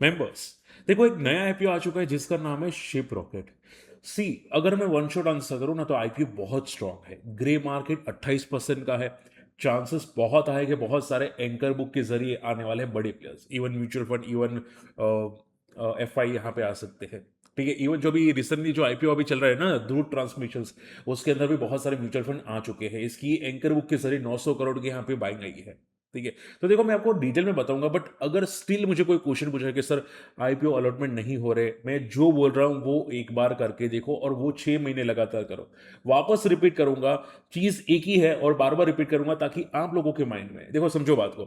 Members, देखो एक नया आईपीओ आ चुका है जिसका नाम है शिप रॉकेट। सी, अगर मैं वन शॉट आंसर करूं ना तो आईपीओ बहुत स्ट्रांग है। ग्रे मार्केट 28% का है। चांसेस बहुत है कि बहुत सारे एंकर बुक के जरिए आने वाले हैं बड़े players, even mutual fund, even FI यहाँ पे आ सकते हैं। ठीक है, इवन जो भी रिसेंटली जो आईपीओ अभी चल रहा है ना ध्रुव ट्रांसमिशंस, उसके अंदर भी बहुत सारे म्यूचुअल फंड आ चुके हैं। इसकी एंकर बुक के जरिए 900 करोड़ की यहाँ पे बाइंग आई है। ठीक है, तो देखो मैं आपको डिटेल में बताऊंगा, बट अगर स्टिल मुझे कोई क्वेश्चन पूछे कि सर आईपीओ अलॉटमेंट नहीं हो रहे, मैं जो बोल रहा हूं वो एक बार करके देखो और वो 6 महीने लगातार करो। वापस रिपीट करूंगा, चीज एक ही है और बार बार रिपीट करूंगा ताकि आप लोगों के माइंड में देखो, समझो बात को।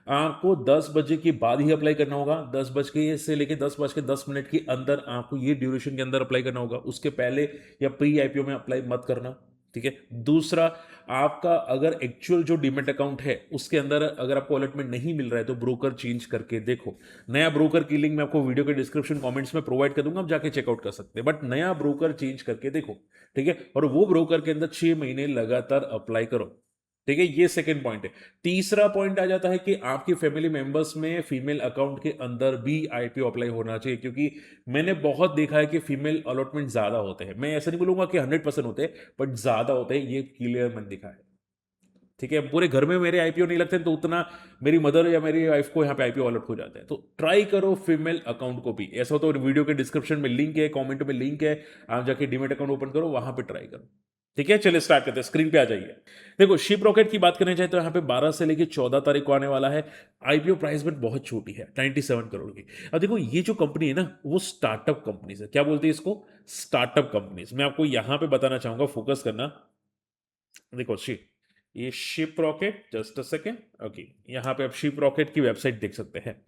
आपको 10 बजे के बाद ही अप्लाई करना होगा। 10 बज के से लेके 10 बज के 10 मिनट के अंदर आपको ये ड्यूरेशन के अंदर अप्लाई करना होगा। उसके पहले या प्री आईपीओ में अप्लाई मत करना। ठीक है, दूसरा, आपका अगर एक्चुअल जो डीमेट अकाउंट है उसके अंदर अगर आपको अलॉटमेंट नहीं मिल रहा है तो ब्रोकर चेंज करके देखो। नया ब्रोकर की लिंक मैं आपको वीडियो के डिस्क्रिप्शन कमेंट्स में प्रोवाइड कर दूंगा, आप जाके चेकआउट कर सकते हैं, बट नया ब्रोकर चेंज करके देखो। ठीक है, और वो ब्रोकर के अंदर 6 महीने लगातार अप्लाई करो। ठीक है, ये सेकंड पॉइंट है। तीसरा पॉइंट आ जाता है कि आपकी फैमिली मेंबर्स में फीमेल अकाउंट के अंदर भी आईपीओ अप्लाई होना चाहिए, क्योंकि मैंने बहुत देखा है कि फीमेल अलॉटमेंट ज्यादा होते हैं। मैं ऐसा नहीं बोलूंगा कि 100% होते हैं, बट ज्यादा होते हैं, ये क्लियर मैंने देखा है। ठीक है, पूरे घर में मेरे आईपीओ नहीं लगते तो उतना मेरी मदर या मेरी वाइफ को यहाँ पे आईपीओ अलॉट हो जाता है। तो ट्राई करो फीमेल अकाउंट को भी। ऐसा हो तो वीडियो के डिस्क्रिप्शन में लिंक है, कमेंट में लिंक है, आप जाके डीमेट अकाउंट ओपन करो, वहां पे ट्राई करो। ठीक है, चलिए स्टार्ट करते हैं, स्क्रीन पे आ जाइए। देखो शिप रॉकेट की बात करने जाए तो यहाँ पे 12 से लेके 14 तारीख को आने वाला है। आईपीओ प्राइस में बहुत छोटी है, 97 करोड़ की। अब देखो ये जो कंपनी है ना वो स्टार्टअप कंपनीज है। क्या बोलते हैं इसको? Startup companies. मैं आपको यहां पे बताना चाहूंगा, फोकस करना। देखो ये ship rocket, just a second. Okay, यहाँ पे आप शिप रॉकेट की वेबसाइट देख सकते हैं।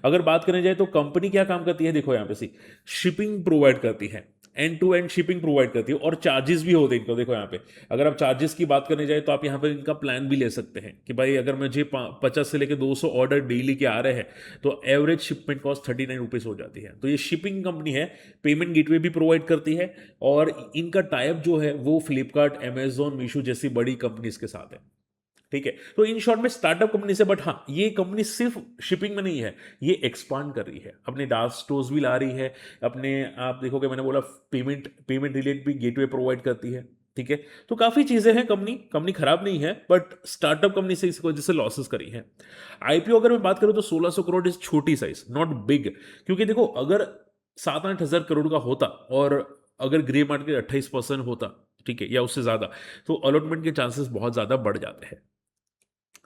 अगर बात करने जाए तो कंपनी क्या काम करती है, देखो यहाँ पे सी शिपिंग प्रोवाइड करती है, end to end shipping provide करती है, और चार्जेस भी होते हैं इनको। देखो यहाँ पे अगर आप चार्जेस की बात करने जाए तो आप यहाँ पे इनका प्लान भी ले सकते हैं कि भाई अगर मुझे 50 से लेकर 200 ऑर्डर डेली के आ रहे हैं तो एवरेज शिपमेंट कॉस्ट 39 रुपीज हो जाती है। तो ये शिपिंग कंपनी है, पेमेंट गेटवे भी प्रोवाइड करती है, और इनका टाइप जो है वो फ्लिपकार्ट, अमेजोन, मीशो जैसी बड़ी कंपनीज के साथ है। ठीक है, तो इन शॉर्ट में स्टार्टअप कंपनी से, बट हाँ ये कंपनी सिर्फ शिपिंग में नहीं है, ये एक्सपांड कर रही है, अपने डार्क स्टोर्स भी ला रही है अपने। आप देखोगे मैंने बोला पेमेंट पेमेंट रिलेटेड भी गेटवे प्रोवाइड करती है। ठीक है, तो काफी चीजें हैं। कंपनी कंपनी खराब नहीं है, बट स्टार्टअप कंपनी से इस वजह से लॉसेस करी है। आईपीओ अगर मैं बात करूं तो 1600 करोड़ इज छोटी साइज, नॉट बिग। क्योंकि देखो अगर 7-8 हज़ार करोड़ का होता और अगर ग्रे मार्केट 28% होता, ठीक है, या उससे ज्यादा, तो अलॉटमेंट के चांसेस बहुत ज्यादा बढ़ जाते हैं।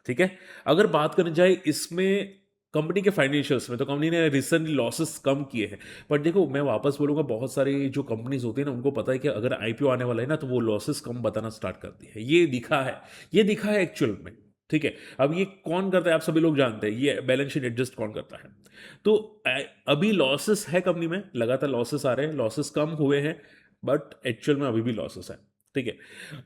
ठीक है, अगर बात करने जाए इसमें कंपनी के फाइनेंशियल्स में, तो कंपनी ने रिसेंटली लॉसेस कम किए हैं। बट देखो मैं वापस बोलूंगा, बहुत सारी जो कंपनीज होती है ना उनको पता है कि अगर आईपीओ आने वाला है ना तो वो लॉसेस कम बताना स्टार्ट करती है। ये दिखा है एक्चुअल में। ठीक है, अब ये कौन करता है आप सभी लोग जानते हैं, ये बैलेंस शीट एडजस्ट कौन करता है। तो अभी लॉसेस है कंपनी में, लगातार लॉसेस आ रहे हैं, लॉसेस कम हुए हैं, बट एक्चुअल में अभी भी लॉसेस है। ठीक है,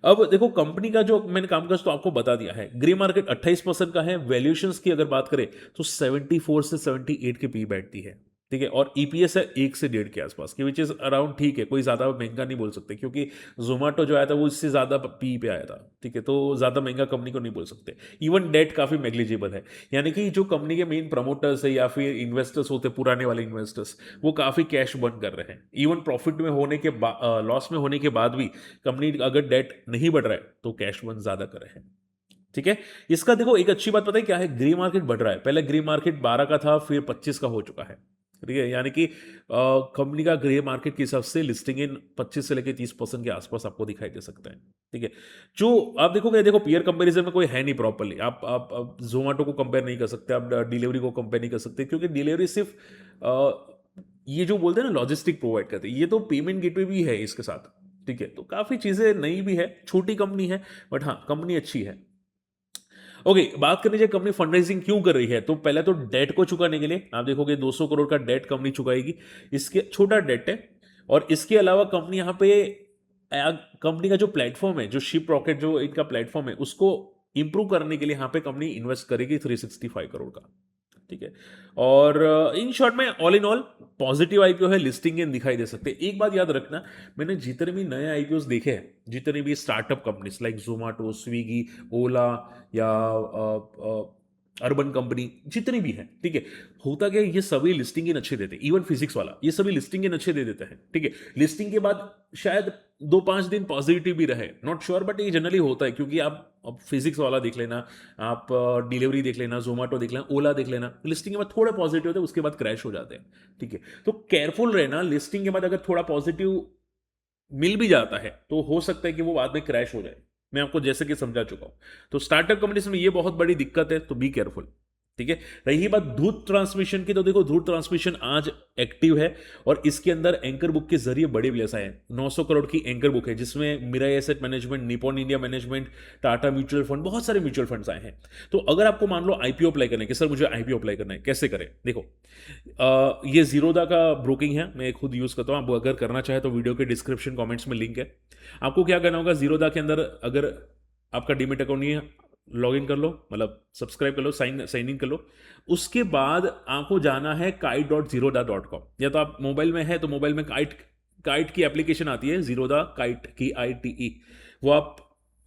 अब देखो कंपनी का जो मैंने कामकाज तो आपको बता दिया है। ग्रे मार्केट 28% का है। वैल्यूएशंस की अगर बात करें तो 74 से 78 के पी बैठती है। ठीक है, और ईपीएस है 1 से 1.5 के आसपास की, विच इज अराउंड ठीक है, कोई ज्यादा महंगा नहीं बोल सकते, क्योंकि जोमेटो जो आया था वो इससे ज्यादा पी पे आया था। ठीक है, तो ज्यादा महंगा कंपनी को नहीं बोल सकते। इवन डेट काफी नेग्लिजिबल है, यानी कि जो कंपनी के मेन प्रमोटर्स है या फिर इन्वेस्टर्स होते हैं, पुराने वाले इन्वेस्टर्स, वो काफी कैश बर्न कर रहे हैं। इवन प्रॉफिट में होने के लॉस में होने के बाद भी कंपनी अगर डेट नहीं बढ़ रहा है तो कैश बर्न ज्यादा कर रहे हैं। ठीक है, इसका देखो एक अच्छी बात पता है क्या है, ग्रे मार्केट बढ़ रहा है। पहले ग्रे मार्केट 12 का था, फिर 25 का हो चुका है। ठीक है, यानी कि कंपनी का ग्रे मार्केट के हिसाब से लिस्टिंग इन 25 से लेकर 30% के आसपास आपको दिखाई दे सकता है। ठीक है, जो आप देखोगे, देखो पीयर कंपैरिजन में कोई है नहीं प्रॉपरली। आप जोमेटो को कंपेयर नहीं कर सकते, आप डिलीवरी को कंपेयर नहीं कर सकते, क्योंकि डिलीवरी सिर्फ ये जो बोलते हैं ना लॉजिस्टिक प्रोवाइड करते हैं, ये तो पेमेंट गेटवे भी है इसके साथ। ठीक है, तो काफी चीजें नई भी है, छोटी कंपनी है, बट हाँ कंपनी अच्छी है। ओके, बात करनी चाहिए कंपनी फंड रेजिंग क्यों कर रही है, तो पहले तो डेट को चुकाने के लिए आप देखोगे 200 करोड़ का डेट कंपनी चुकाएगी। इसके छोटा डेट है, और इसके अलावा कंपनी यहाँ पे कंपनी का जो प्लेटफॉर्म है, जो शिप रॉकेट जो इनका प्लेटफॉर्म है, उसको इंप्रूव करने के लिए यहाँ पे कंपनी इन्वेस्ट करेगी 365 करोड़ का। ठीक है, और इन शॉर्ट में all in all positive IPO है, लिस्टिंग इन दिखाई दे सकते हैं। एक बात याद रखना, मैंने जितने भी नए आईपीओ देखे हैं, जितने भी startup companies like Zomato, Swiggy, Ola, या अर्बन कंपनी, जितनी भी हैं, ठीक है। होता क्या है, ये सभी लिस्टिंग इन अच्छे देते हैं, इवन फिजिक्स वाला ये सभी लिस्टिंग इन अच्छे दे देते हैं, ठीक है। लिस्टिंग के बाद शायद 2-5 दिन पॉजिटिव भी रहे, नॉट श्योर, बट ये जनरली होता है, क्योंकि आप अब फिजिक्स वाला देख लेना, आप डिलीवरी देख लेना, जोमेटो देख लेना, ओला देख लेना, लिस्टिंग के बाद थोड़े पॉजिटिव होते हैं, उसके बाद क्रैश हो जाते हैं, ठीक है। तो केयरफुल रहना, लिस्टिंग के बाद अगर थोड़ा पॉजिटिव मिल भी जाता है तो हो सकता है कि वो बाद में क्रैश हो जाए। मैं आपको जैसे कि समझा चुका हूं। तो स्टार्टअप कंपनीज में ये बहुत बड़ी दिक्कत है, तो बी केयरफुल, ठीक है। रही बात धूत ट्रांसमिशन की, तो देखो धूत ट्रांसमिशन आज एक्टिव है, और इसके अंदर एंकर बुक के जरिए बड़े व्यवसाय हैं। 900 करोड़ की एंकर बुक है, जिसमें Mirae asset management, Nippon India management, Tata mutual fund, बहुत सारे म्यूचुअल फंड्स आए हैं। तो अगर आपको मान लो आईपीओ अप्लाई करना है कि सर मुझे आईपीओ अप्लाई करना है, कैसे करें? देखो, ये जीरोदा का ब्रोकिंग है, मैं खुद यूज़ करता हूँ। आप अगर करना चाहे तो वीडियो के डिस्क्रिप्शन कमेंट्स में लिंक है। आपको क्या करना होगा, जीरोदा के अंदर अगर आपका डीमेट अकाउंट नहीं है, लॉग इन कर लो, मतलब सब्सक्राइब कर लो, साइन इन कर लो। उसके बाद आपको जाना है kite.zerodha.com, या तो आप मोबाइल में है तो मोबाइल में काइट काइट की एप्लीकेशन आती है, जीरोदा काइट की ITE, वो आप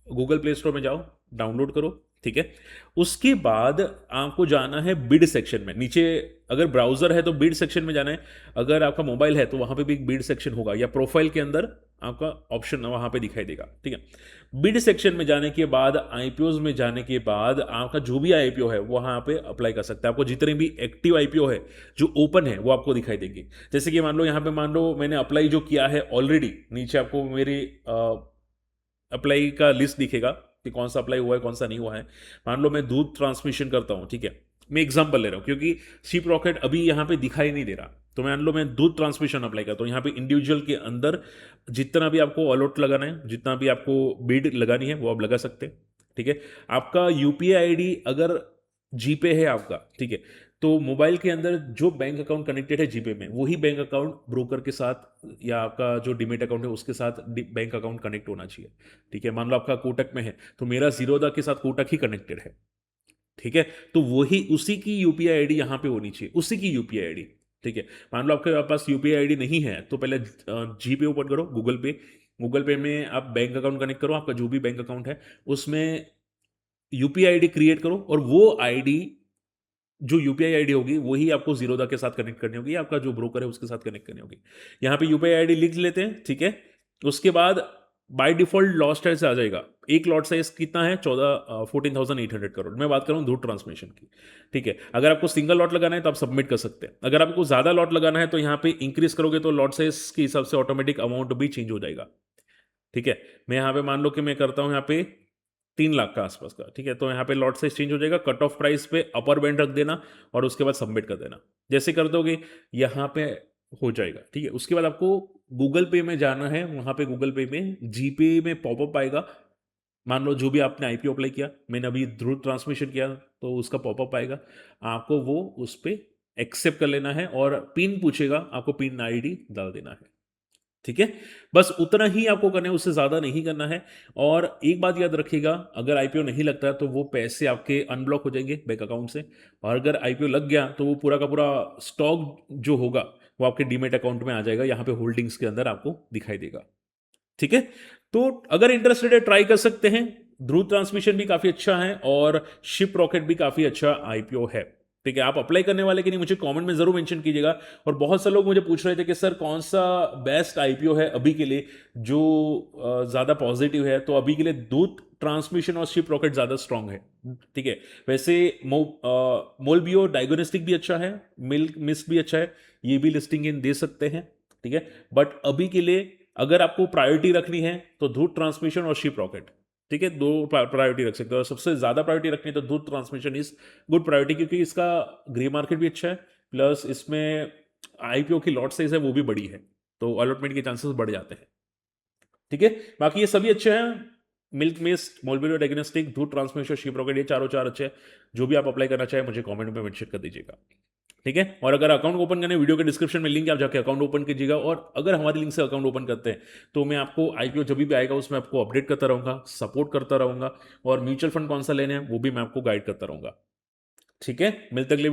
गूगल प्ले स्टोर में जाओ, डाउनलोड करो, ठीक है। उसके बाद आपको जाना है बिड सेक्शन में, नीचे अगर ब्राउजर है तो बिड सेक्शन में जाना है, अगर आपका मोबाइल है तो वहां पे भी एक बिड सेक्शन होगा, या प्रोफाइल के अंदर आपका ऑप्शन वहां पे दिखाई देगा, ठीक है। बिड सेक्शन में जाने के बाद आईपीओ में जाने के बाद आपका जो भी आईपीओ है वहां पे अप्लाई कर सकते हैं। आपको जितने भी एक्टिव आईपीओ है जो ओपन है वो आपको दिखाई देंगे। जैसे कि मान लो यहाँ पे, मान लो मैंने अप्लाई जो किया है ऑलरेडी, नीचे आपको मेरे अप्लाई का लिस्ट दिखेगा कि कौन सा अप्लाई हुआ है, कौन सा नहीं हुआ है। मान लो मैं दूध ट्रांसमिशन करता हूँ, ठीक है, मैं एग्जांपल ले रहा हूँ, क्योंकि शिप रॉकेट अभी यहाँ पे दिखाई नहीं दे रहा। तो मान लो मैं दूध ट्रांसमिशन अप्लाई करता हूँ, यहाँ पे इंडिविजुअल के अंदर जितना भी आपको अलॉट लगाना है, जितना भी आपको बिड लगानी है, वो आप लगा सकते हैं, ठीक है। आपका यूपीआई आईडी अगर जीपे है आपका, ठीक है, तो मोबाइल के अंदर जो बैंक अकाउंट कनेक्टेड है जीपे में, वही बैंक अकाउंट ब्रोकर के साथ, या आपका जो डीमेट अकाउंट है उसके साथ बैंक अकाउंट कनेक्ट होना चाहिए, ठीक है। मान लो आपका कोटक में है तो मेरा जीरोदा के साथ कोटक ही कनेक्टेड है, ठीक है। तो वही उसी की यूपीआई आईडी यहाँ पे होनी चाहिए, उसी की यूपीआई आईडी, ठीक है। मान लो आपके पास यूपीआई आईडी नहीं है तो पहले जीपे ओपन करो, गूगल पे में आप बैंक अकाउंट कनेक्ट करो, आपका जो भी बैंक अकाउंट है उसमें यूपीआई आईडी क्रिएट करो, और वो आईडी, जो यूपीआई आईडी होगी वही आपको जीरोदा के साथ कनेक्ट करनी होगी, आपका जो ब्रोकर है उसके साथ कनेक्ट करनी होगी। यहाँ पे यूपीआई आईडी लिख लेते हैं, ठीक है। उसके बाद बाय डिफॉल्ट लॉट साइज आ जाएगा। एक लॉट साइज कितना है? 14,800 करोड़। मैं बात कर रहा हूँ दूध ट्रांसमिशन की, ठीक है। अगर आपको सिंगल लॉट लगाना है तो आप सबमिट कर सकते हैं। अगर आपको ज्यादा लॉट लगाना है तो यहाँ पे इंक्रीज करोगे तो लॉट साइज के हिसाब से ऑटोमेटिक अमाउंट भी चेंज हो जाएगा, ठीक है। मैं यहाँ पे मान लो कि मैं करता हूँ यहाँ पे 3 लाख का आसपास का, ठीक है। तो यहाँ पे लॉट साइज चेंज हो जाएगा, कट ऑफ प्राइस पे अपर बैंड रख देना, और उसके बाद सबमिट कर देना। जैसे कर दोगे यहाँ पे हो जाएगा, ठीक है। उसके बाद आपको गूगल पे में जाना है, वहाँ पे गूगल पे में जीपे में पॉपअप आएगा। मान लो जो भी आपने आईपीओ अप्लाई किया, मैंने अभी ध्रुव ट्रांसमिशन किया, तो उसका पॉपअप आएगा, आपको वो उस पर एक्सेप्ट कर लेना है, और पिन पूछेगा, आपको पिन आईडी डाल देना है, ठीक है। बस उतना ही आपको करना है, उससे ज्यादा नहीं करना है। और एक बात याद रखिएगा, अगर आईपीओ नहीं लगता तो वो पैसे आपके अनब्लॉक हो जाएंगे बैंक अकाउंट से, और अगर आईपीओ लग गया तो वो पूरा का पूरा स्टॉक जो होगा वो आपके डीमेट अकाउंट में आ जाएगा, यहाँ पे होल्डिंग्स के अंदर आपको दिखाई देगा, ठीक है। तो अगर इंटरेस्टेड है ट्राई कर सकते हैं। ध्रुव ट्रांसमिशन भी काफी अच्छा है, और शिप रॉकेट भी काफी अच्छा आईपीओ है, ठीक है। आप अप्लाई करने वाले कि नहीं मुझे कमेंट में जरूर मेंशन कीजिएगा। और बहुत से लोग मुझे पूछ रहे थे कि सर कौन सा बेस्ट आईपीओ है अभी के लिए जो ज्यादा पॉजिटिव है, तो अभी के लिए दूध ट्रांसमिशन और शिप रॉकेट ज्यादा स्ट्रांग है, ठीक है। वैसे मोलबियो डायग्नोस्टिक भी अच्छा है, मिल्क मिस्ट भी अच्छा है, ये भी लिस्टिंग इन दे सकते हैं, ठीक है। बट अभी के लिए अगर आपको प्रायोरिटी रखनी है तो दूध ट्रांसमिशन और शिप रॉकेट, ठीक है, दो प्रायोरिटी रख सकते हो। और सबसे ज्यादा प्रायोरिटी रखनी है तो दूध ट्रांसमिशन इज गुड प्रायोरिटी, क्योंकि इसका ग्रे मार्केट भी अच्छा है, प्लस इसमें आईपीओ की लॉट साइज है वो भी बड़ी है, तो अलॉटमेंट के चांसेस बढ़ जाते हैं, ठीक है। बाकी ये सभी अच्छे हैं, मिल्क मिस्ट, मोलबियो डायग्नोस्टिक, दूध ट्रांसमिशन, शिप रॉकेट, ये चारों चार अच्छे हैं। जो भी आप अप्लाई करना चाहें मुझे कमेंट में मेंशन कर दीजिएगा, ठीक है। और अगर अकाउंट ओपन करने, वीडियो के डिस्क्रिप्शन में लिंक है, आप जाके अकाउंट ओपन कीजिएगा। और अगर हमारी लिंक से अकाउंट ओपन करते हैं तो मैं आपको आईपीओ जब भी आएगा उसमें आपको अपडेट करता रहूंगा, सपोर्ट करता रहूंगा, और म्यूचुअल फंड कौन सा लेने हैं वो भी मैं आपको गाइड करता रहूंगा, ठीक है। मिलते अगले